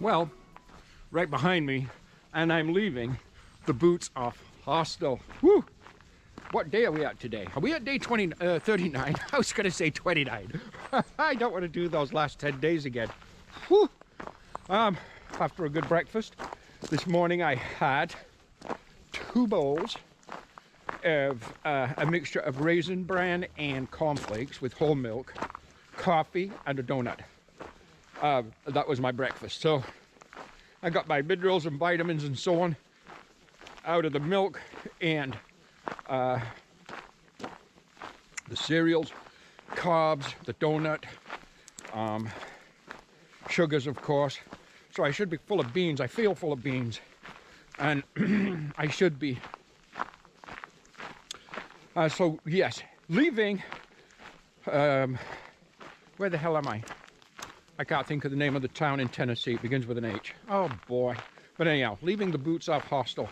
well, right behind me, and I'm leaving the Boots Off Hostel. Woo! What day are we at today? Are we at day 39? I was going to say 29. I don't want to do those last 10 days again. Whew. After a good breakfast, this morning I had 2 bowls of a mixture of Raisin Bran and cornflakes with whole milk, coffee, and a donut. That was my breakfast. So I got my minerals and vitamins and so on out of the milk and the cereals, carbs, the donut, sugars, of course. So I should be full of beans. I feel full of beans, and I should be. So yes, leaving. Where the hell am I? I can't think of the name of the town in Tennessee. It begins with an H. Oh boy. But anyhow, leaving the Boots Off Hostel.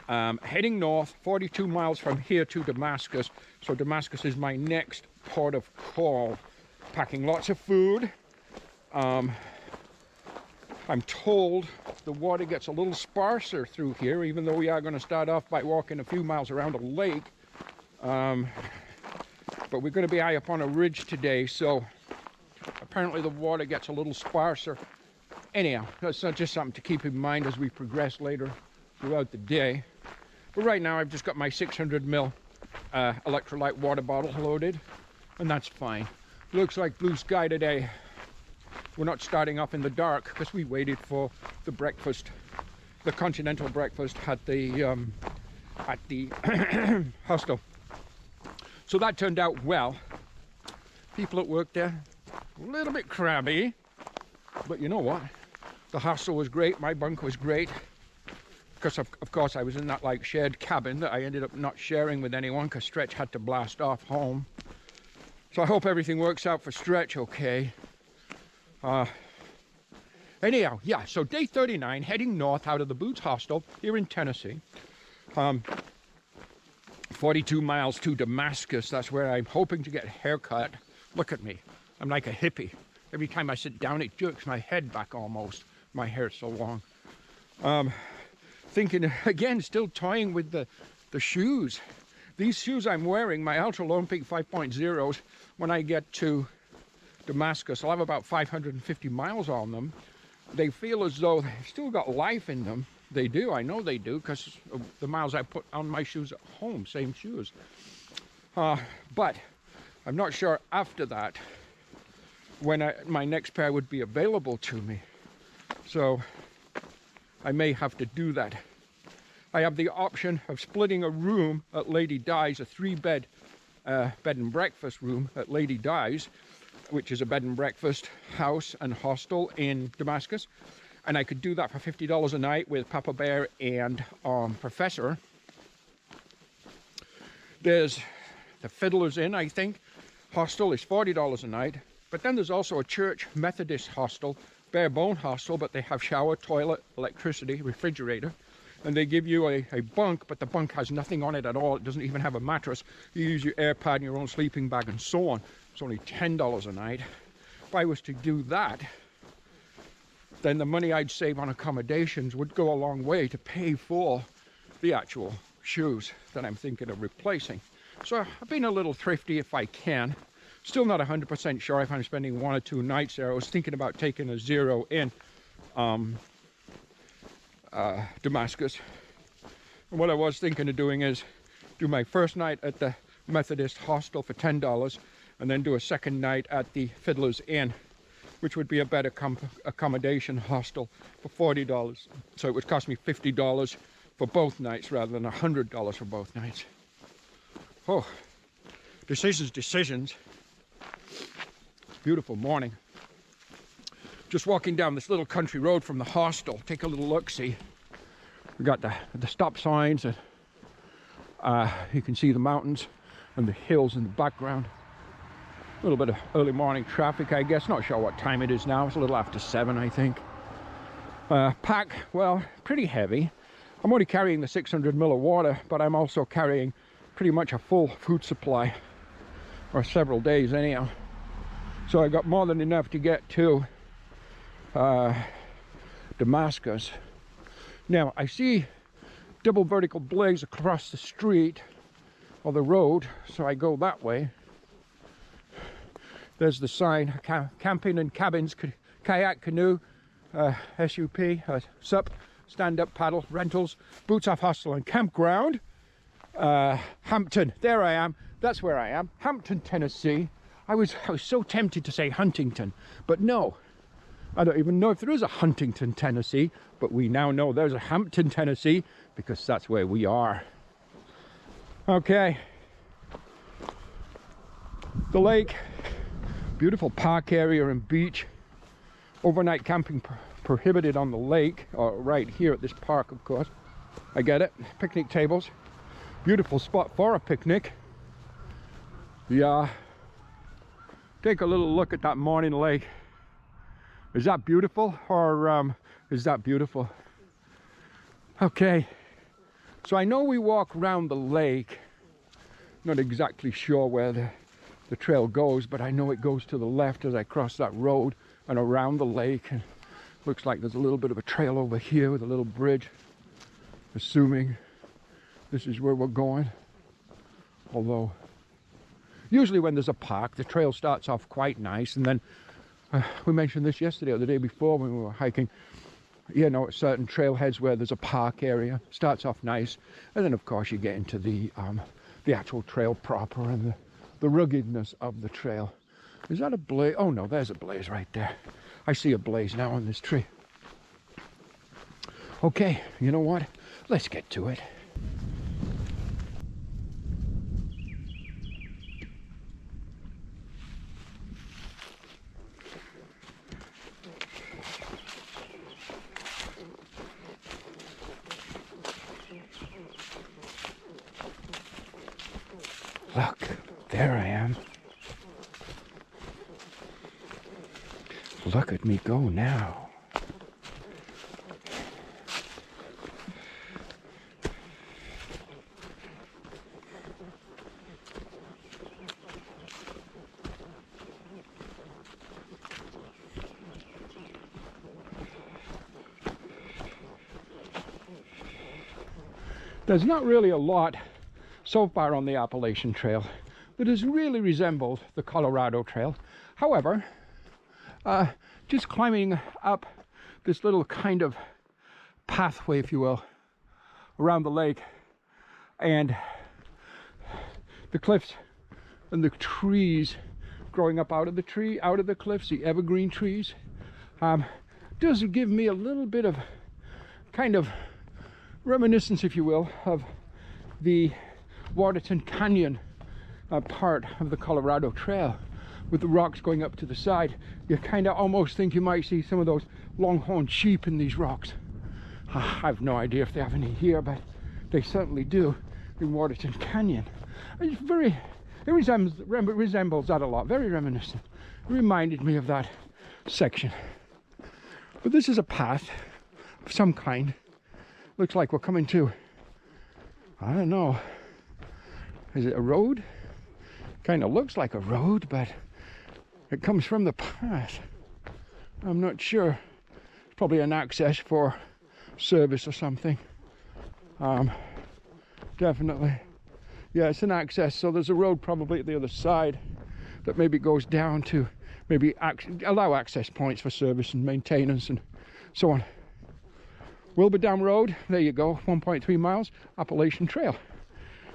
Heading north, 42 miles from here to Damascus. So Damascus is my next port of call. Packing lots of food. I'm told the water gets a little sparser through here, even though we are going to start off by walking a few miles around a lake. But we're going to be high up on a ridge today, so apparently the water gets a little sparser. Anyhow, that's just something to keep in mind as we progress later throughout the day. But right now I've just got my 600 ml electrolyte water bottle loaded, and that's fine. Looks like blue sky today. We're not starting off in the dark because we waited for the breakfast, the continental breakfast at the hostel. So that turned out well. People at work there, a little bit crabby, but you know what? The hostel was great. My bunk was great. Because of course I was in that like shared cabin that I ended up not sharing with anyone because Stretch had to blast off home. So I hope everything works out for Stretch okay. Anyhow, yeah, so day 39, heading north out of the Boots Hostel here in Tennessee. 42 miles to Damascus. That's where I'm hoping to get a haircut. Look at me. I'm like a hippie. Every time I sit down, it jerks my head back almost. My hair's so long. Thinking, again, still toying with the shoes. These shoes I'm wearing, my Ultra Lone Peak 5.0s, when I get to Damascus, I'll have about 550 miles on them. They feel as though they've still got life in them. They do, I know they do, because of the miles I put on my shoes at home, same shoes. But I'm not sure after that when my next pair would be available to me. So I may have to do that. I have the option of splitting a room at Lady Di's, a 3-bed bed and breakfast room at Lady Di's, which is a bed and breakfast house and hostel in Damascus. And I could do that for $50 a night with Papa Bear and Professor. There's the Fiddler's Inn, I think. Hostel is $40 a night. But then there's also a church Methodist hostel, bare bone hostel, but they have shower, toilet, electricity, refrigerator. And they give you a bunk, but the bunk has nothing on it at all. It doesn't even have a mattress. You use your AirPad and your own sleeping bag and so on. It's only $10 a night. If I was to do that, then the money I'd save on accommodations would go a long way to pay for the actual shoes that I'm thinking of replacing. So I've been a little thrifty if I can. Still not 100% sure if I'm spending 1 or 2 nights there. I was thinking about taking a 0 in Damascus. And what I was thinking of doing is do my first night at the Methodist hostel for $10 and then do a second night at the Fiddler's Inn, which would be a better accommodation hostel for $40. So it would cost me $50 for both nights rather than $100 for both nights. Oh, decisions. Beautiful morning. Just walking down this little country road from the hostel. Take a little look-see. We got the stop signs, and you can see the mountains and the hills in the background. A little bit of early morning traffic, I guess. Not sure what time it is now. It's a little after 7, I think. Pack, well, pretty heavy. I'm only carrying the 600 ml of water, but I'm also carrying pretty much a full food supply, or several days anyhow. So I got more than enough to get to Damascus. Now I see double vertical blaze across the street or the road, so I go that way. There's the sign, camping and cabins, kayak, canoe, SUP, SUP, stand-up paddle, rentals, boots off hostel and campground. Hampton, there I am, that's where I am, Hampton, Tennessee. I was so tempted to say Huntington, but no. I don't even know if there is a Huntington, Tennessee, but we now know there's a Hampton, Tennessee, because that's where we are. Okay. The lake, beautiful park area and beach. Overnight camping prohibited on the lake, or right here at this park, of course. I get it. Picnic tables. Beautiful spot for a picnic. Yeah. Take a little look at that morning lake. Is that beautiful, or is that beautiful? Okay, so I know we walk around the lake. Not exactly sure where the trail goes, but I know it goes to the left as I cross that road and around the lake. And looks like there's a little bit of a trail over here with a little bridge, assuming this is where we're going. Although, usually when there's a park, the trail starts off quite nice, and then we mentioned this yesterday or the day before when we were hiking. You know, at certain trailheads where there's a park area, starts off nice, and then of course you get into the actual trail proper and the ruggedness of the trail. Is that a blaze? Oh no, there's a blaze right there. I see a blaze now on this tree. Okay, you know what? Let's get to it. Look, there I am. Look at me go now. There's not really a lot so far on the Appalachian Trail that has really resembled the Colorado Trail. However, just climbing up this little kind of pathway, if you will, around the lake, and the cliffs and the trees growing up out of the cliffs, the evergreen trees, does give me a little bit of kind of reminiscence, if you will, of the Waterton Canyon part of the Colorado Trail, with the rocks going up to the side. You kind of almost think you might see some of those longhorn sheep in these rocks. I have no idea if they have any here, but they certainly do in Waterton Canyon. It's it resembles that a lot, very reminiscent. It reminded me of that section. But this is a path of some kind. Looks like we're coming to, I don't know, is it a road? Kind of looks like a road, but it comes from the path. I'm not sure. It's probably an access for service or something. Definitely. Yeah, it's an access, so there's a road probably at the other side that maybe goes down to maybe allow access points for service and maintenance and so on. Wilbur Dam Road, there you go, 1.3 miles, Appalachian Trail,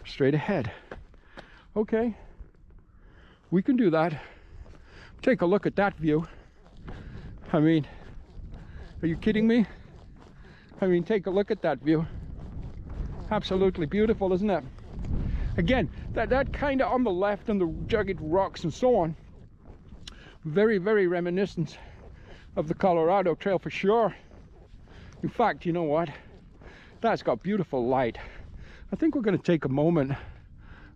straight ahead. Okay, we can do that. Take a look at that view. I mean, are you kidding me? I mean, take a look at that view. Absolutely beautiful, isn't it? Again, that kind of on the left and the jagged rocks and so on, very, very reminiscent of the Colorado Trail for sure. In fact, you know what? That's got beautiful light. I think we're going to take a moment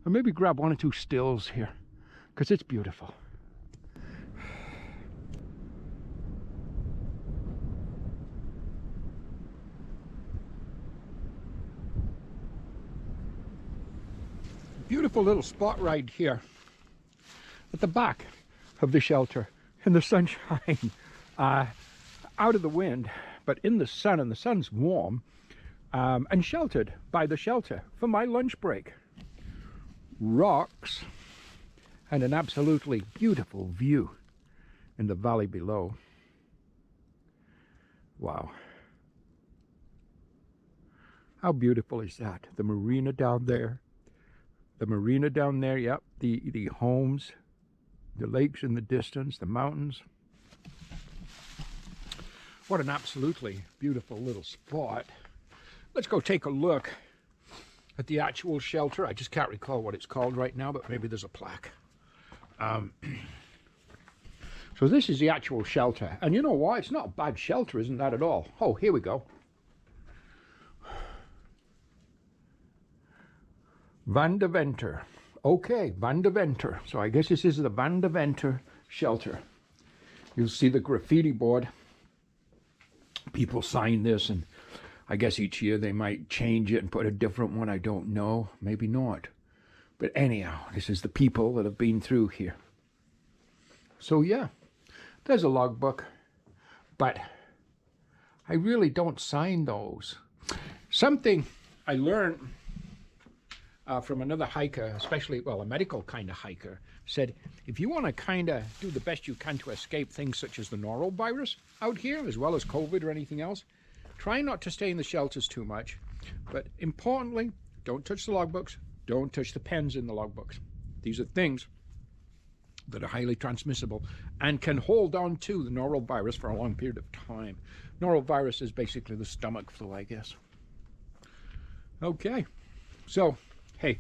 and maybe grab one or two stills here, because it's beautiful. Beautiful little spot right here at the back of the shelter in the sunshine, out of the wind, but in the sun, and the sun's warm, and sheltered by the shelter for my lunch break. Rocks and an absolutely beautiful view in the valley below. Wow. How beautiful is that? The marina down there. The marina down there, yep. The homes, the lakes in the distance, the mountains. What an absolutely beautiful little spot. Let's go take a look at the actual shelter. I just can't recall what it's called right now, but maybe there's a plaque. So this is the actual shelter. And you know what? It's not a bad shelter, isn't that at all? Oh, here we go. Van de Venter. Okay, Van de Venter. So I guess this is the Van de Venter shelter. You'll see the graffiti board. People sign this, and I guess each year they might change it and put a different one. I don't know. Maybe not. But anyhow, this is the people that have been through here. So yeah, there's a logbook. But I really don't sign those. Something I learned from another hiker, especially, well, a medical kind of hiker, said, if you want to kind of do the best you can to escape things such as the norovirus out here, as well as COVID or anything else, try not to stay in the shelters too much. But importantly, don't touch the logbooks, don't touch the pens in the logbooks. These are things that are highly transmissible and can hold on to the norovirus for a long period of time. Norovirus is basically the stomach flu, I guess. Okay, so hey,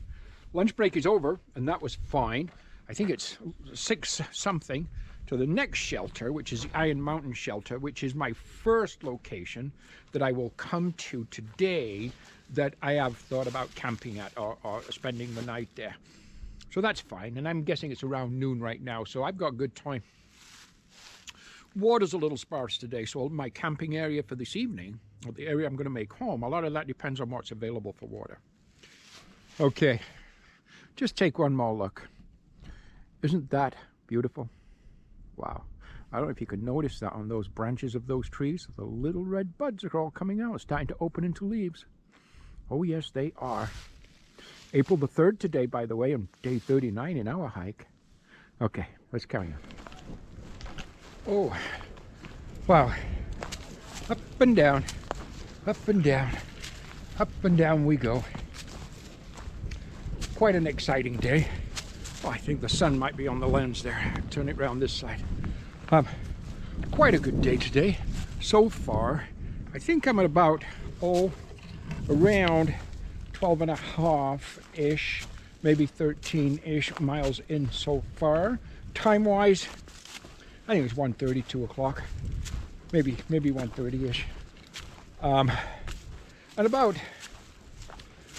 lunch break is over, and that was fine. I think it's 6 something to the next shelter, which is the Iron Mountain Shelter, which is my first location that I will come to today that I have thought about camping at or spending the night there. So that's fine, and I'm guessing it's around noon right now, so I've got good time. Water's a little sparse today, so my camping area for this evening, or the area I'm going to make home, a lot of that depends on what's available for water. Okay, just take one more look. Isn't that beautiful? Wow. I don't know if you can notice that on those branches of those trees. The little red buds are all coming out, starting to open into leaves. Oh yes, they are. April the 3rd today, by the way, and day 39 in our hike. Okay, let's carry on. Oh, wow. Up and down, up and down, up and down we go. Quite an exciting day. Oh, I think the sun might be on the lens there. Turn it around this side. Quite a good day today so far. I think I'm at about, around 12.5-ish, maybe 13-ish miles in so far. Time-wise, I think it's 1:30, 2 o'clock, maybe 1:30-ish. And about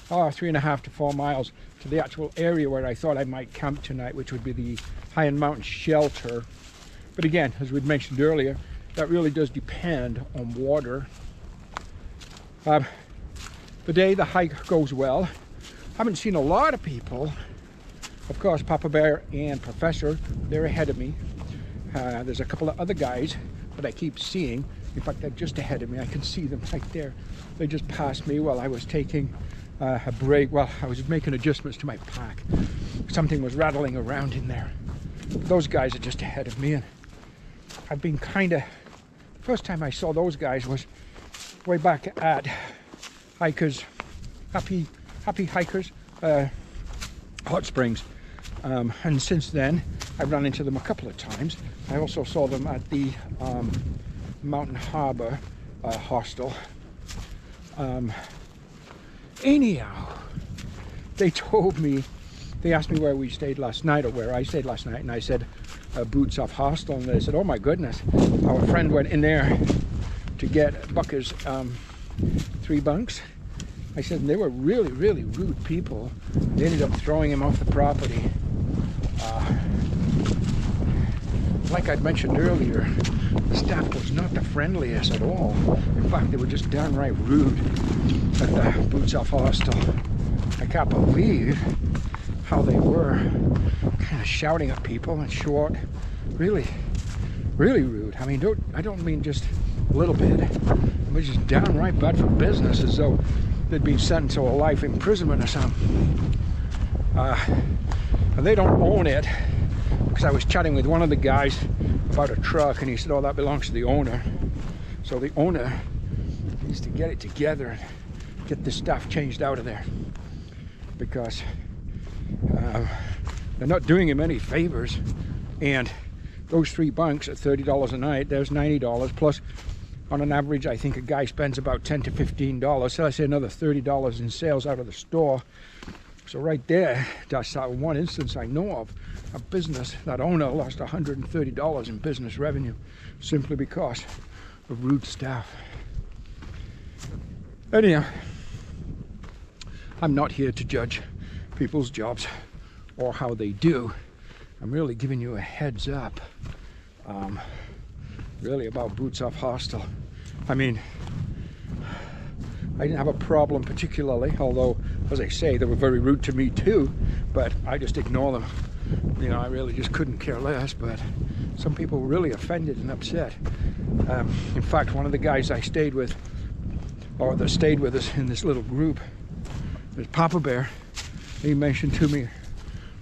3.5 to 4 miles to the actual area where I thought I might camp tonight, which would be the Iron Mountain Shelter. But again, as we'd mentioned earlier, that really does depend on water. Today the hike goes well. Haven't seen a lot of people. Of course, Papa Bear and Professor, they're ahead of me. There's a couple of other guys that I keep seeing. In fact, they're just ahead of me. I can see them right there. They just passed me while I was taking a break. Well, I was making adjustments to my pack. Something was rattling around in there. Those guys are just ahead of me, and I've been the first time I saw those guys was way back at Hikers, Happy Hikers, Hot Springs. And since then, I've run into them a couple of times. I also saw them at the Mountain Harbor hostel. Anyhow, they told me, they asked me where we stayed last night, or where I stayed last night, and I said Boots Off Hostel, and they said, oh my goodness, our friend went in there to get Bucker's 3 bunks. I said, and they were really, really rude people. They ended up throwing him off the property. Like I'd mentioned earlier, the staff was not the friendliest at all. In fact, they were just downright rude at the Boots Off Hostel. I can't believe how they were kind of shouting at people and short. Really, really rude. I mean, I don't mean just a little bit. which is downright bad for business, as though they'd been sentenced to a life imprisonment or something. And they don't own it, because I was chatting with one of the guys about a truck, and he said, oh, that belongs to the owner. So the owner needs to get it together and get the stuff changed out of there, because they're not doing him any favors. And those 3 bunks at $30 a night, there's $90, plus on an average I think a guy spends about $10 to $15, so I say another $30 in sales out of the store. So right there, that's that one instance I know of a business, that owner lost $130 in business revenue simply because of rude staff. Anyhow, I'm not here to judge people's jobs or how they do. I'm really giving you a heads up, really, about Boots Off Hostel. I mean, I didn't have a problem particularly, although, as I say, they were very rude to me too, but I just ignore them. You know, I really just couldn't care less, but some people were really offended and upset. In fact, one of the guys I stayed with, or that stayed with us in this little group, is Papa Bear. He mentioned to me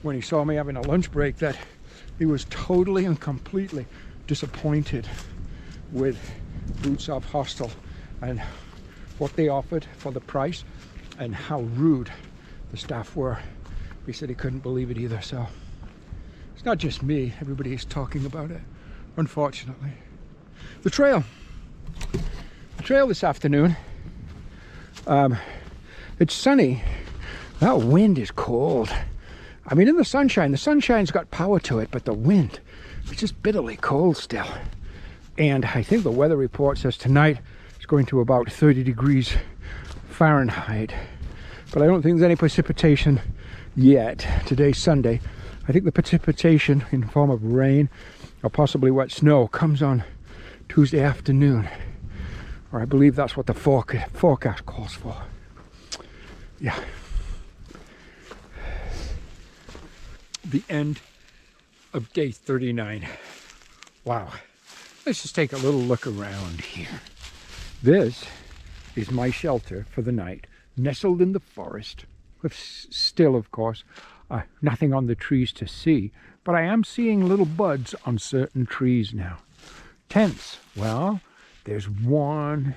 when he saw me having a lunch break that he was totally and completely disappointed with Boots Off Hostel and what they offered for the price and how rude the staff were. He said he couldn't believe it either. So it's not just me, everybody is talking about it, unfortunately. The trail this afternoon, it's sunny. That wind is cold. I mean, in the sunshine's got power to it, but the wind is just bitterly cold still. And I think the weather report says tonight it's going to about 30 degrees Fahrenheit. But I don't think there's any precipitation yet. Today's Sunday. I think the precipitation in the form of rain or possibly wet snow comes on Tuesday afternoon. Or I believe that's what the forecast calls for. Yeah. The end of day 39. Wow. Let's just take a little look around here. This is my shelter for the night, nestled in the forest, with still, of course, nothing on the trees to see, but I am seeing little buds on certain trees now. Tents, well, there's 1,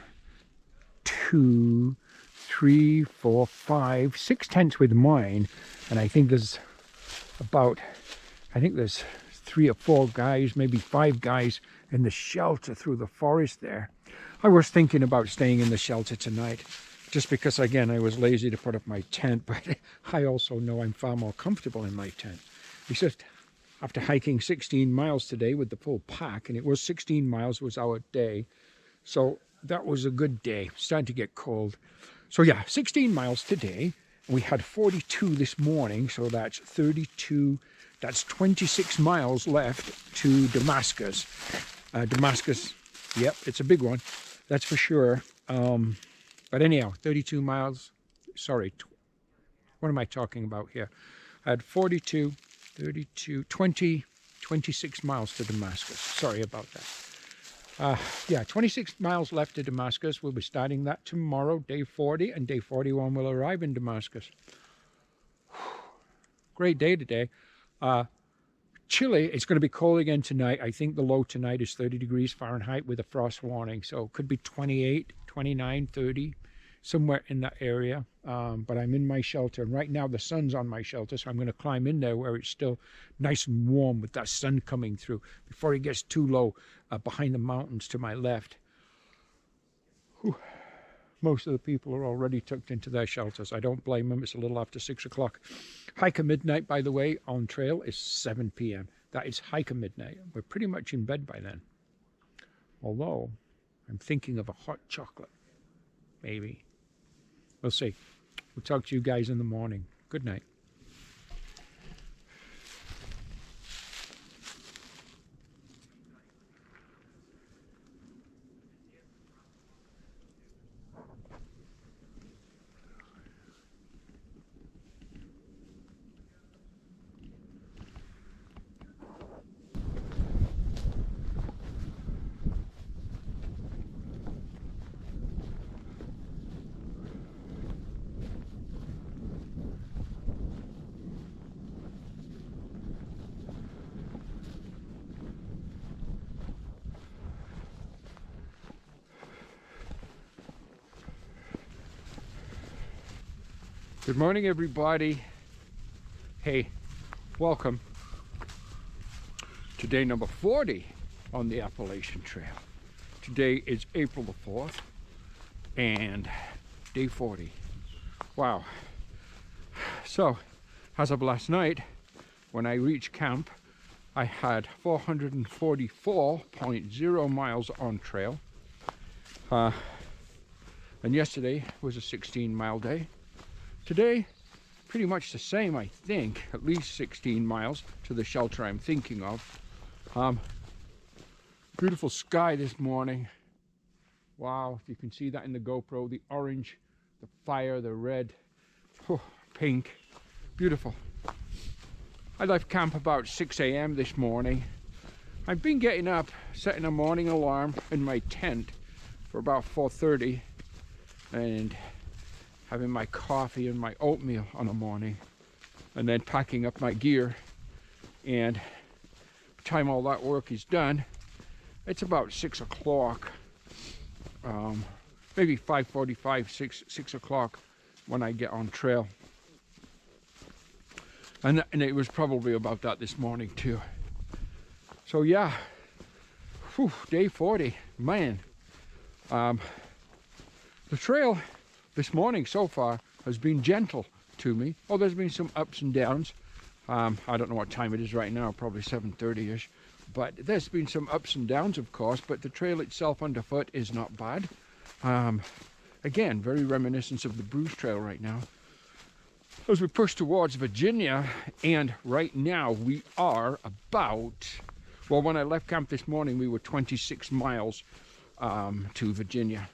2, 3, 4, 5, 6 tents with mine, and I think there's 3 or 4 guys, maybe 5 guys in the shelter through the forest there. I was thinking about staying in the shelter tonight, just because, again, I was lazy to put up my tent, but I also know I'm far more comfortable in my tent. It's just after hiking 16 miles today with the full pack, and it was 16 miles was our day, so that was a good day. It's starting to get cold. So yeah, 16 miles today. We had 42 this morning, so that's 32. That's 26 miles left to Damascus. Damascus, yep, it's a big one, that's for sure. But anyhow, 32 miles, sorry, what am I talking about here? I had 42, 32, 20, 26 miles to Damascus. Sorry about that. Yeah, 26 miles left to Damascus. We'll be starting that tomorrow, day 40, and day 41 will arrive in Damascus. Great day today. Chilly. It's going to be cold again tonight. I think the low tonight is 30 degrees Fahrenheit with a frost warning. So it could be 28, 29, 30, somewhere in that area. But I'm in my shelter. And right now the sun's on my shelter, so I'm going to climb in there where it's still nice and warm with that sun coming through before it gets too low behind the mountains to my left. Whew. Most of the people are already tucked into their shelters. I don't blame them. It's a little after 6 o'clock. Hike of midnight, by the way, on trail is 7 p.m. That is hike of midnight. We're pretty much in bed by then. Although, I'm thinking of a hot chocolate. Maybe. We'll see. We'll talk to you guys in the morning. Good night. Good morning, everybody. Hey, welcome to day number 40 on the Appalachian Trail. Today is April the 4th and day 40. Wow. So, as of last night, when I reached camp, I had 444.0 miles on trail. And yesterday was a 16-mile day. Today, pretty much the same, I think, at least 16 miles to the shelter I'm thinking of. Beautiful sky this morning. Wow, if you can see that in the GoPro, the orange, the fire, the red, pink, beautiful. I left camp about 6 a.m. this morning. I've been getting up, setting a morning alarm in my tent for about 4:30 and having my coffee and my oatmeal on a morning, and then packing up my gear. And by the time all that work is done, it's about 6 o'clock, maybe 5:45, 6 o'clock when I get on trail. And it was probably about that this morning too. So yeah, day 40, man. The trail this morning so far has been gentle to me. Oh, there's been some ups and downs. I don't know what time it is right now, probably 7:30-ish. But there's been some ups and downs, of course, but the trail itself underfoot is not bad. Again, very reminiscent of the Bruce Trail right now. As we push towards Virginia, and right now we are about, well, when I left camp this morning, we were 26 miles to Virginia,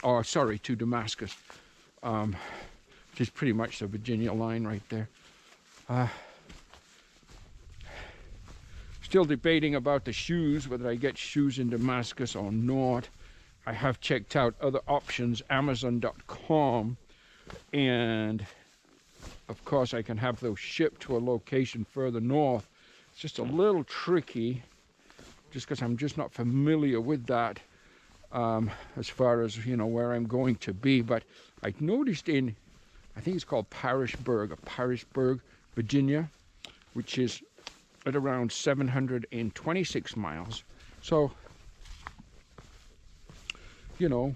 or sorry, to Damascus, which is pretty much the Virginia line right there. Still debating about the shoes, whether I get shoes in Damascus or not. I have checked out other options, Amazon.com, and of course I can have those shipped to a location further north. It's just a little tricky, just because I'm just not familiar with that as far as, you know, where I'm going to be. But I noticed in, I think it's called Parisburg, Virginia, which is at around 726 miles. So, you know,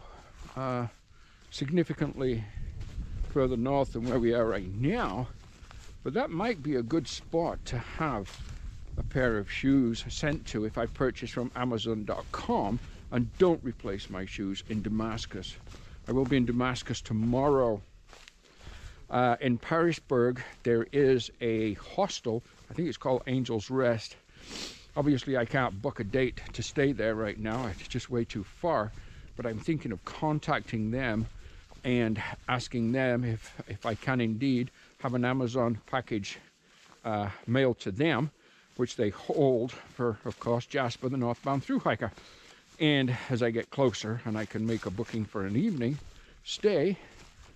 significantly further north than where we are right now. But that might be a good spot to have a pair of shoes sent to if I purchase from Amazon.com and don't replace my shoes in Damascus. I will be in Damascus tomorrow. In Parisburg, there is a hostel. I think it's called Angel's Rest. Obviously, I can't book a date to stay there right now. It's just way too far. But I'm thinking of contacting them and asking them if I can indeed have an Amazon package mailed to them, which they hold for, of course, Jasper, the northbound thru hiker. And as I get closer and I can make a booking for an evening stay,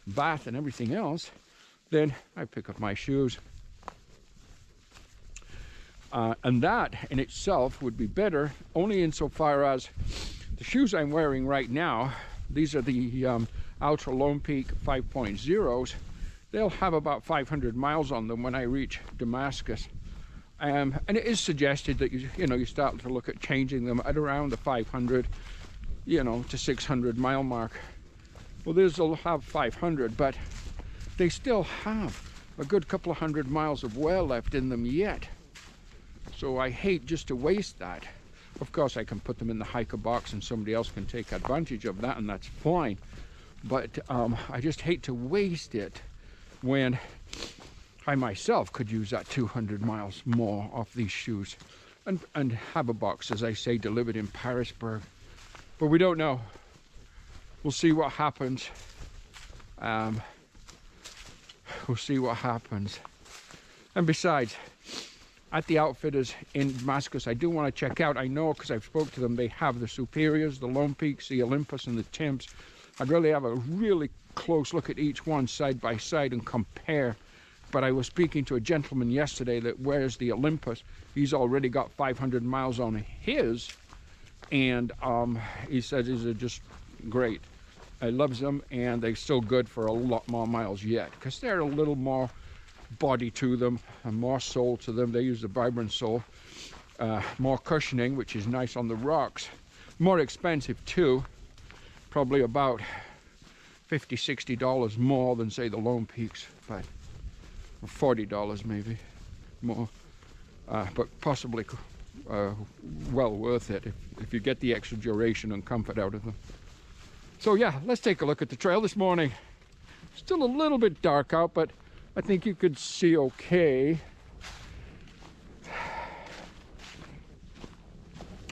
bath and everything else, then I pick up my shoes. And that in itself would be better only insofar as the shoes I'm wearing right now, these are the Ultra Lone Peak 5.0s. They'll have about 500 miles on them when I reach Damascus. And it is suggested that you start to look at changing them at around the 500, to 600 mile mark. Well, these will have 500, but they still have a good couple of hundred miles of wear left in them yet. So I hate just to waste that. Of course, I can put them in the hiker box and somebody else can take advantage of that, and that's fine. But I just hate to waste it when I myself could use that 200 miles more off these shoes and have a box, as I say, delivered in Parisburg. But we don't know. We'll see what happens. We'll see what happens. And besides, at the outfitters in Damascus, I do want to check out. I know because I've spoke to them, they have the Superiors, the Lone Peaks, the Olympus, and the Temps. I'd really have a really close look at each one side by side and compare. But I was speaking to a gentleman yesterday that wears the Olympus. He's already got 500 miles on his, and he says these are just great. I loves them, and they're still good for a lot more miles yet because they're a little more body to them and more sole to them. They use the Vibram sole, more cushioning, which is nice on the rocks. More expensive too, probably about $50–60 more than say the Lone Peaks, but $40 maybe more, but possibly well worth it if you get the extra duration and comfort out of them. So yeah, let's take a look at the trail this morning. Still a little bit dark out, but I think you could see okay.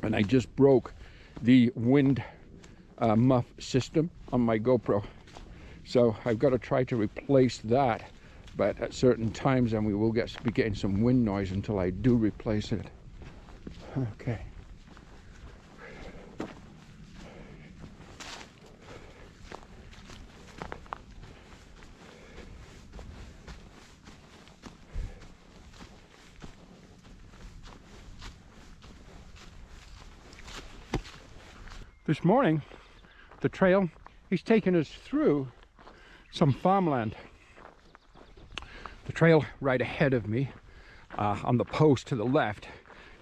And I just broke the wind muff system on my GoPro, so I've got to try to replace that, but at certain times then we will be getting some wind noise until I do replace it. Okay. This morning, the trail is taking us through some farmland. The trail right ahead of me, on the post to the left,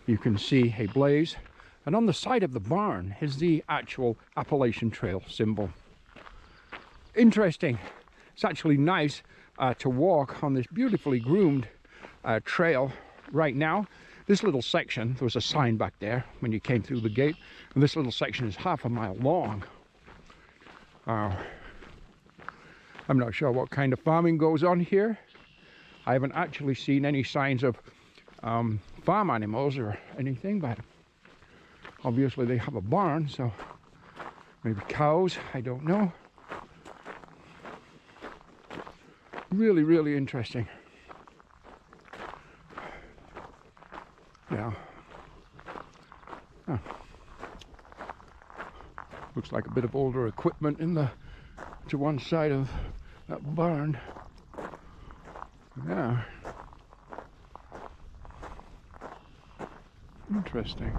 you can see a blaze, and on the side of the barn is the actual Appalachian Trail symbol. Interesting. It's actually nice to walk on this beautifully groomed trail right now. This little section, there was a sign back there when you came through the gate, and this little section is half a mile long. I'm not sure what kind of farming goes on here. I haven't actually seen any signs of farm animals or anything, but obviously they have a barn, so maybe cows, I don't know. Really, really interesting. Yeah. Oh. Looks like a bit of older equipment to one side of that barn. Yeah. Interesting.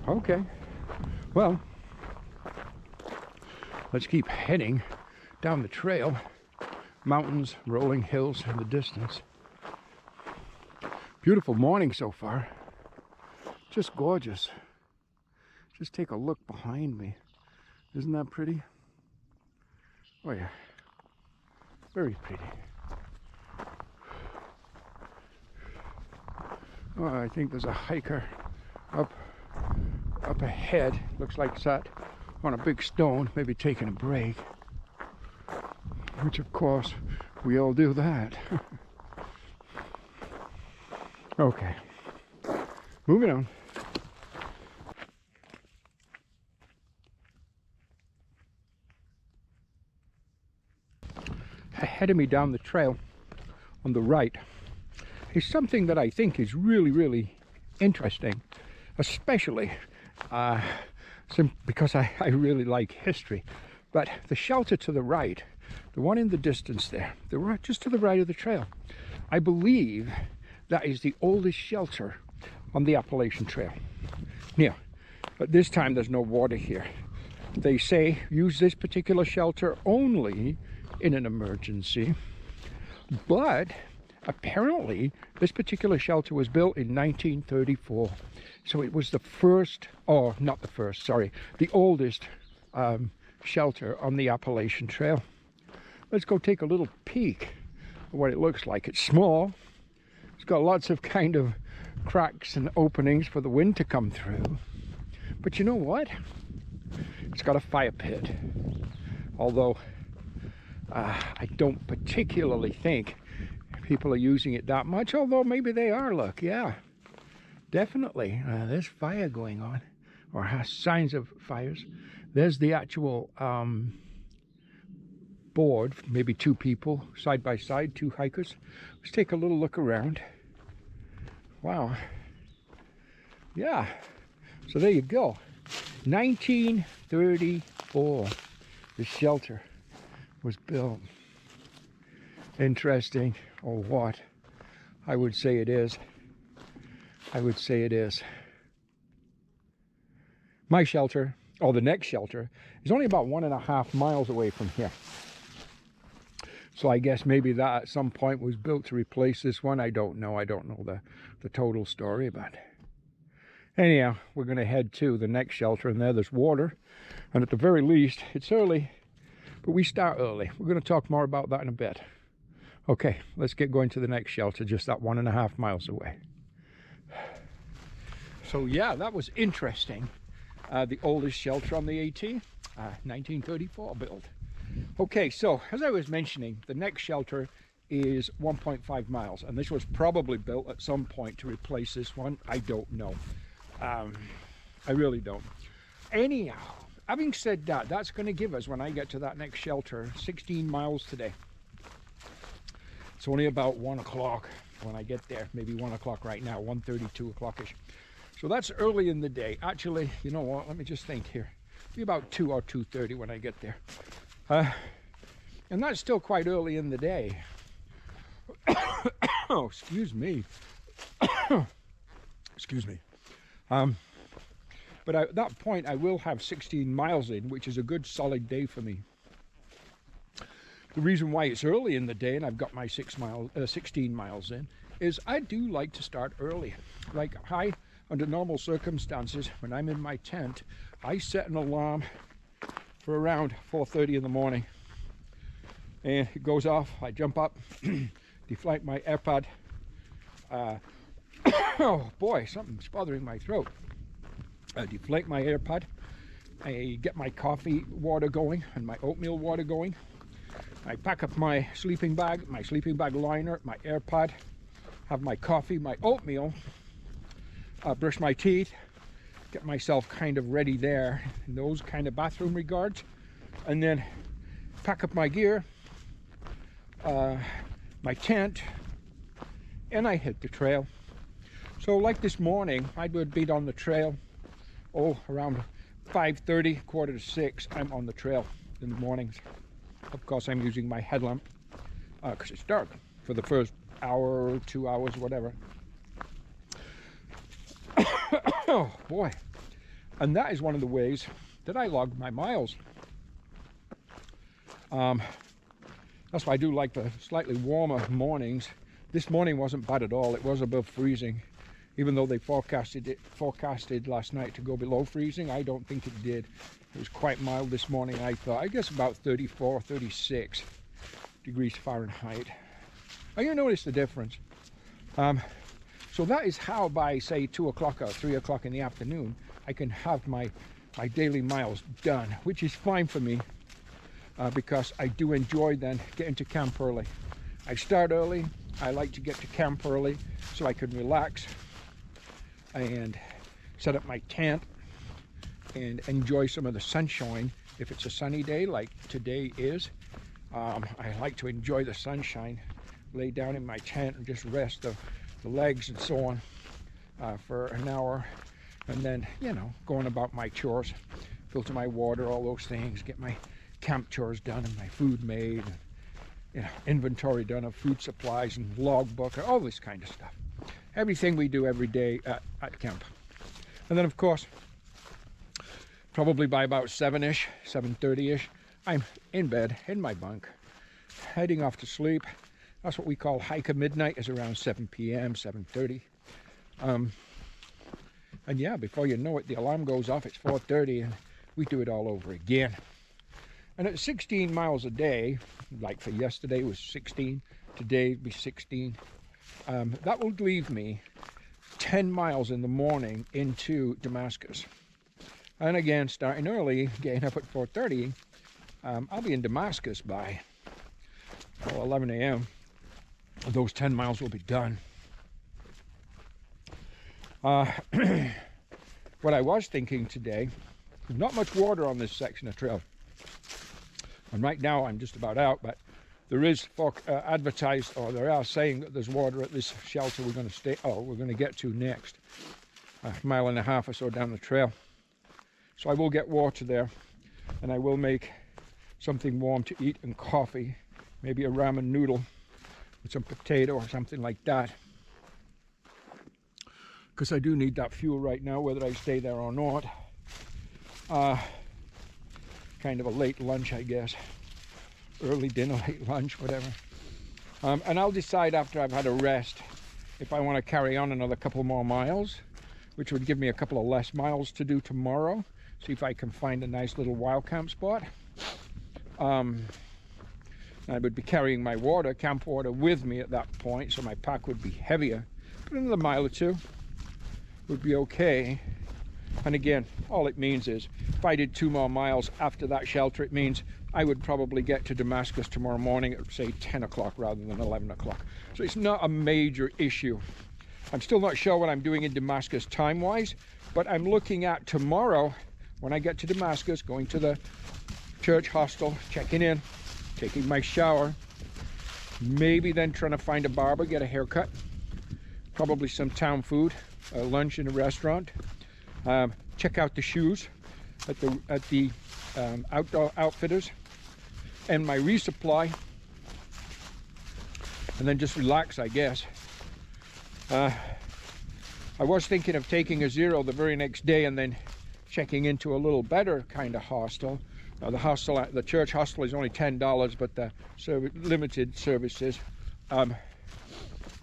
Okay. Well, let's keep heading down the trail. Mountains, rolling hills in the distance. Beautiful morning so far. Just gorgeous. Just take a look behind me. Isn't that pretty? Oh yeah. Very pretty. Oh, I think there's a hiker up ahead. Looks like sat on a big stone, maybe taking a break. Which of course, we all do that. Okay, moving on. Ahead of me down the trail on the right is something that I think is really, really interesting, especially because I really like history. But the shelter to the right, the one in the distance there, just to the right of the trail, I believe that is the oldest shelter on the Appalachian Trail. Now, at this time there's no water here. They say use this particular shelter only in an emergency, but apparently this particular shelter was built in 1934. So it was the first, or not the first, sorry, the oldest shelter on the Appalachian Trail. Let's go take a little peek at what it looks like. It's small. It's got lots of kind of cracks and openings for the wind to come through. But you know what? It's got a fire pit. Although I don't particularly think people are using it that much, although maybe they are. Look, yeah, definitely. There's fire going on, or has signs of fires. There's the actual board, maybe two people side by side, two hikers. Let's take a little look around. Wow. Yeah, so there you go. 1934, the shelter was built. Interesting, or what? I would say it is. I would say it is. My shelter or the next shelter, is only about 1.5 miles away from here. So I guess maybe that at some point was built to replace this one. I don't know. I don't know the total story, but anyhow, we're going to head to the next shelter, and there's water. And at the very least, it's early, but we start early. We're going to talk more about that in a bit. Okay, let's get going to the next shelter, just that 1.5 miles away. So yeah, that was interesting. The oldest shelter on the AT, 1934 build. Okay, so as I was mentioning, the next shelter is 1.5 miles, and this was probably built at some point to replace this one. I don't know. I really don't. Anyhow, having said that, that's going to give us, when I get to that next shelter, 16 miles today. It's only about 1 o'clock when I get there, maybe 1 o'clock right now, 1:30, 2 o'clock-ish. So that's early in the day. Actually, you know what, let me just think here. Be about 2 or 2:30 when I get there. And that's still quite early in the day. Oh, excuse me. Excuse me. But at that point, I will have 16 miles in, which is a good solid day for me. The reason why it's early in the day and I've got my 16 miles in is I do like to start early. Like under normal circumstances, when I'm in my tent, I set an alarm for around 4:30 in the morning, and it goes off. I jump up, deflate my AirPod. Oh boy, something's bothering my throat. I deflate my AirPod. I get my coffee water going and my oatmeal water going. I pack up my sleeping bag liner, my AirPod, have my coffee, my oatmeal, brush my teeth, get myself kind of ready there in those kind of bathroom regards, and then pack up my gear, my tent, and I hit the trail. So like this morning, I would be on the trail, around 5:30, 5:45, I'm on the trail in the mornings. Of course, I'm using my headlamp because it's dark for the first hour or 2 hours, whatever. Oh boy. And that is one of the ways that I log my miles. That's why I do like the slightly warmer mornings. This morning wasn't bad at all. It was above freezing. Even though they forecasted last night to go below freezing, I don't think it did. It was quite mild this morning, I thought. I guess about 34, 36 degrees Fahrenheit. Oh, you notice the difference. So that is how by, say, 2 o'clock or 3 o'clock in the afternoon, I can have my daily miles done, which is fine for me because I do enjoy then getting to camp early. I start early. I like to get to camp early so I can relax and set up my tent and enjoy some of the sunshine. If it's a sunny day like today is, I like to enjoy the sunshine, lay down in my tent and just rest the legs and so on for an hour, and then, you know, going about my chores, filter my water, all those things, get my camp chores done and my food made, and, you know, inventory done of food supplies and logbook, all this kind of stuff. Everything we do every day at camp. And then, of course, probably by about 7-ish, 7:30-ish, I'm in bed, in my bunk, heading off to sleep. That's what we call hike of midnight, is around 7 p.m., 7:30. And yeah, before you know it, the alarm goes off, it's 4:30, and we do it all over again. And at 16 miles a day, like for yesterday was 16, today will be 16, that will leave me 10 miles in the morning into Damascus. And again, starting early, getting up at 4:30, I'll be in Damascus by 11 a.m. Those 10 miles will be done. What I was thinking today, there's not much water on this section of trail. And right now I'm just about out, but there is advertised, or they are saying that there's water at this shelter we're going to get to next, a mile and a half or so down the trail. So I will get water there, and I will make something warm to eat and coffee, maybe a ramen noodle with some potato or something like that, because I do need that fuel right now, whether I stay there or not. Kind of a late lunch, I guess. Early dinner, late lunch, whatever. And I'll decide after I've had a rest if I want to carry on another couple more miles, which would give me a couple of less miles to do tomorrow. See if I can find a nice little wild camp spot. I would be carrying my water, camp water, with me at that point, so my pack would be heavier. But another mile or two would be okay. And again, all it means is if I did 2 more miles after that shelter, it means I would probably get to Damascus tomorrow morning at, say, 10 o'clock rather than 11 o'clock. So it's not a major issue. I'm still not sure what I'm doing in Damascus time-wise, but I'm looking at tomorrow when I get to Damascus, going to the church hostel, checking in, taking my shower, maybe then trying to find a barber, get a haircut, probably some town food, lunch in a restaurant, check out the shoes at the outdoor outfitters, and my resupply, and then just relax, I guess. I was thinking of taking a zero the very next day and then checking into a little better kind of hostel. The church hostel is only $10, but the limited services. But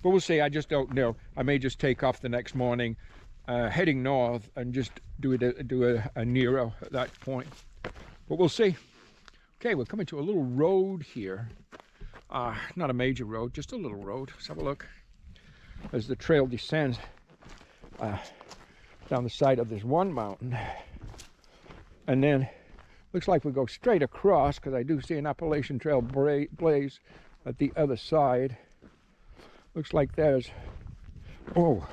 we'll see. I just don't know. I may just take off the next morning, heading north, and just do a Nero at that point. But we'll see. Okay, we're coming to a little road here. Not a major road, just a little road. Let's have a look as the trail descends down the side of this one mountain, and then looks like we go straight across, because I do see an Appalachian Trail blaze at the other side. Looks like there's, oh,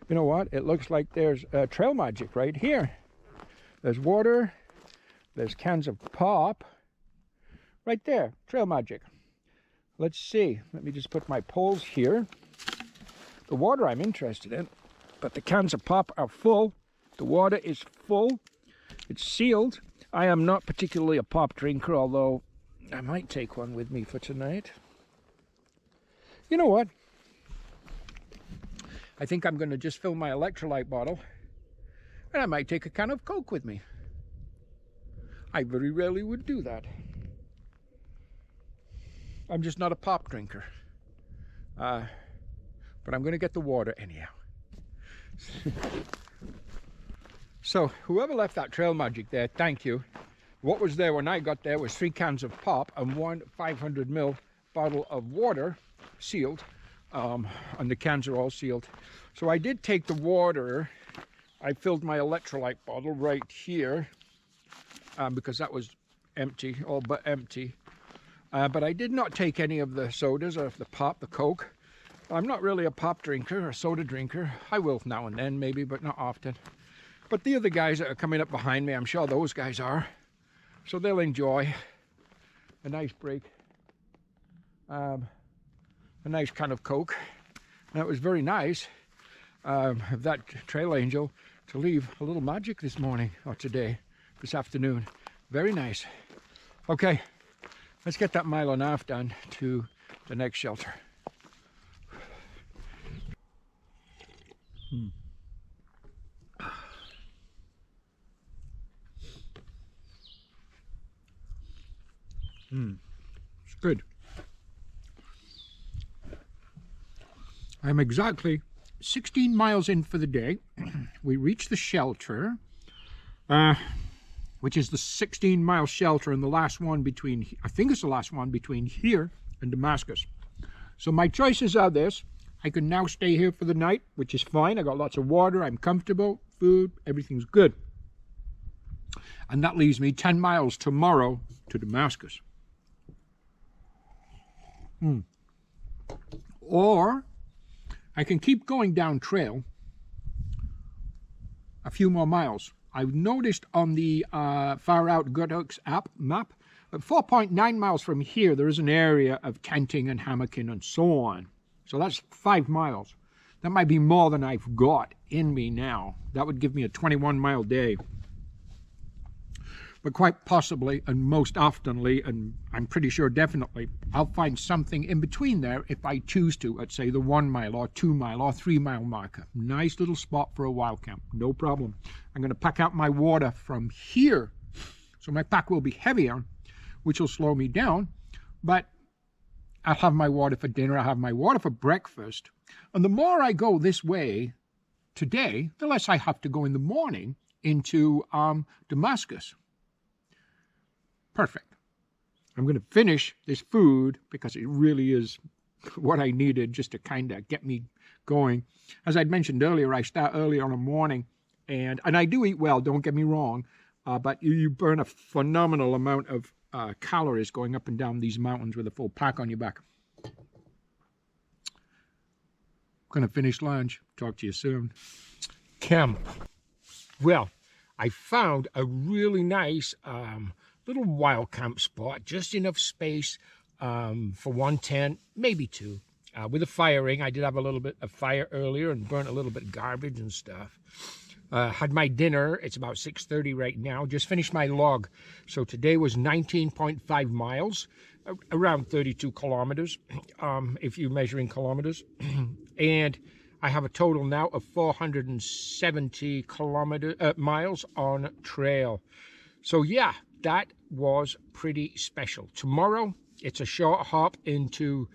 you know what? It looks like there's trail magic right here. There's water, there's cans of pop, right there, trail magic. Let's see, let me just put my poles here. The water I'm interested in, but the cans of pop are full. The water is full, it's sealed. I am not particularly a pop drinker, although I might take one with me for tonight. You know what? I think I'm going to just fill my electrolyte bottle, and I might take a can of Coke with me. I very rarely would do that. I'm just not a pop drinker. But I'm going to get the water anyhow. So whoever left that trail magic there, thank you. What was there when I got there was 3 cans of pop and 1 500 ml bottle of water, sealed, and the cans are all sealed. So I did take the water. I filled my electrolyte bottle right here because that was empty, all but empty. But I did not take any of the sodas or the pop, the Coke. I'm not really a pop drinker or soda drinker. I will now and then maybe, but not often. But the other guys that are coming up behind me, I'm sure those guys are. So they'll enjoy a nice break. A nice can of Coke. And it was very nice of that trail angel to leave a little magic this morning, or today, this afternoon. Very nice. Okay, let's get that 1.5 miles done to the next shelter. It's good. I'm exactly 16 miles in for the day. We reached the shelter, which is the 16-mile shelter, and the last one between, I think it's the last one between here and Damascus. So my choices are this. I can now stay here for the night, which is fine. I got lots of water, I'm comfortable, food, everything's good. And that leaves me 10 miles tomorrow to Damascus. Or I can keep going down trail a few more miles. I've noticed on the Far Out Good Hooks app map, at 4.9 miles from here, there is an area of tenting and hammocking and so on. So that's 5 miles. That might be more than I've got in me now. That would give me a 21-mile day. But quite possibly, and most oftenly, and I'm pretty sure definitely, I'll find something in between there if I choose to, at say the 1 mile or 2 mile or 3 mile marker. Nice little spot for a wild camp, no problem. I'm going to pack out my water from here, so my pack will be heavier, which will slow me down, but I'll have my water for dinner, I'll have my water for breakfast, and the more I go this way today, the less I have to go in the morning into Damascus. Perfect. I'm going to finish this food because it really is what I needed just to kind of get me going. As I'd mentioned earlier, I start early on the morning, and I do eat well, don't get me wrong, but you burn a phenomenal amount of calories going up and down these mountains with a full pack on your back. Going to finish lunch. Talk to you soon. Camp. Well, I found a really nice little wild camp spot, just enough space for one tent, maybe two, with a fire ring. I did have a little bit of fire earlier and burnt a little bit of garbage and stuff. Had my dinner. It's about 6:30 right now. Just finished my log. So today was 19.5 miles, around 32 kilometers, if you measure in kilometers. And I have a total now of 470 miles on trail. So yeah, that was pretty special. Tomorrow, it's a short hop into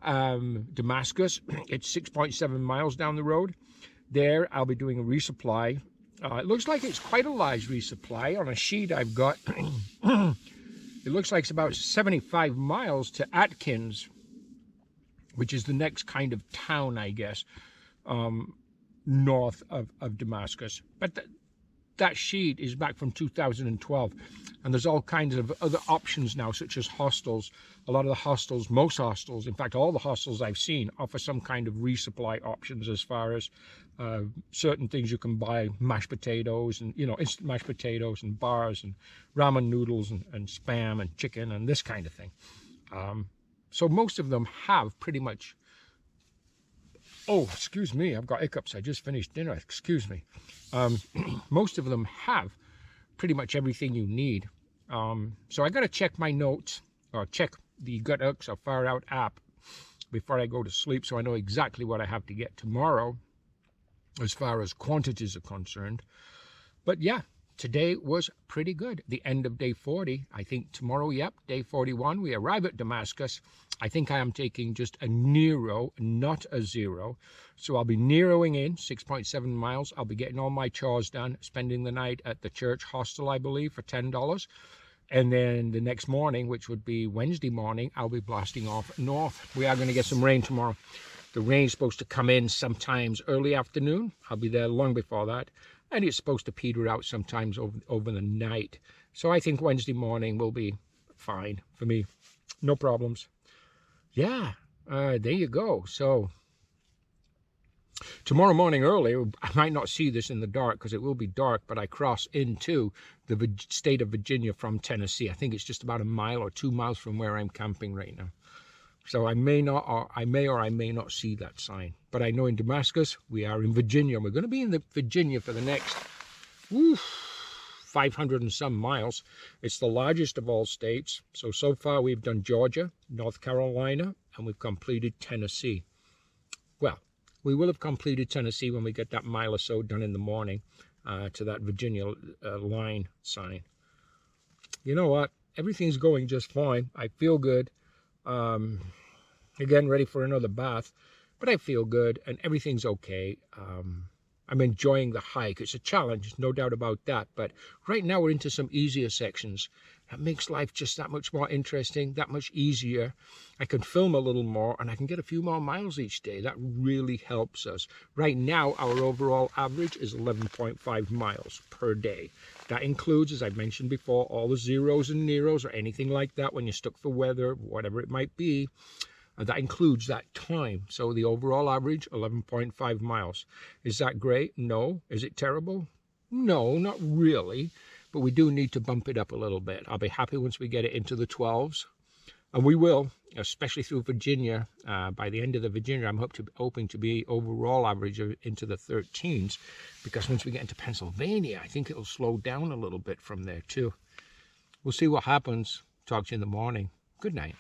Damascus. It's 6.7 miles down the road. There, I'll be doing a resupply. It looks like it's quite a large resupply. On a sheet I've got, it looks like it's about 75 miles to Atkins, which is the next kind of town, I guess, north of Damascus. But that sheet is back from 2012, and there's all kinds of other options now, such as hostels. A lot of the hostels, most hostels, in fact all the hostels I've seen, offer some kind of resupply options as far as certain things you can buy, mashed potatoes and, you know, instant mashed potatoes and bars and ramen noodles and spam and chicken and this kind of thing. So most of them have pretty much, oh, excuse me, I've got hiccups. I just finished dinner, excuse me. Most of them have pretty much everything you need. So I got to check my notes, or check the GutX or Far Out app before I go to sleep, so I know exactly what I have to get tomorrow as far as quantities are concerned. But yeah, today was pretty good. The end of day 40. I think tomorrow, yep, day 41, we arrive at Damascus. I think I am taking just a Nero, not a zero. So I'll be Neroing in 6.7 miles. I'll be getting all my chores done, spending the night at the church hostel, I believe, for $10. And then the next morning, which would be Wednesday morning, I'll be blasting off north. We are going to get some rain tomorrow. The rain's supposed to come in sometimes early afternoon. I'll be there long before that. And it's supposed to peter out sometimes over the night. So I think Wednesday morning will be fine for me. No problems. Yeah, there you go. So tomorrow morning early, I might not see this in the dark because it will be dark, but I cross into the state of Virginia from Tennessee. I think it's just about a mile or 2 miles from where I'm camping right now. So I may or I may not see that sign. But I know in Damascus, we are in Virginia. We're going to be in Virginia for the next 500 and some miles. It's the largest of all states. So far we've done Georgia, North Carolina, and we've completed Tennessee. Well, we will have completed Tennessee when we get that mile or so done in the morning to that Virginia line sign. You know what? Everything's going just fine. I feel good. Again, ready for another bath, but I feel good and everything's okay. I'm enjoying the hike. It's a challenge, no doubt about that, but right now we're into some easier sections. That makes life just that much more interesting, that much easier. I can film a little more and I can get a few more miles each day. That really helps us. Right now, our overall average is 11.5 miles per day. That includes, as I mentioned before, all the zeros and Neros or anything like that when you're stuck for weather, whatever it might be. That includes that time. So the overall average, 11.5 miles. Is that great? No. Is it terrible? No, not really. But we do need to bump it up a little bit. I'll be happy once we get it into the 12s. And we will, especially through Virginia. By the end of the Virginia, I'm hoping to be overall average into the 13s. Because once we get into Pennsylvania, I think it'll slow down a little bit from there too. We'll see what happens. Talk to you in the morning. Good night.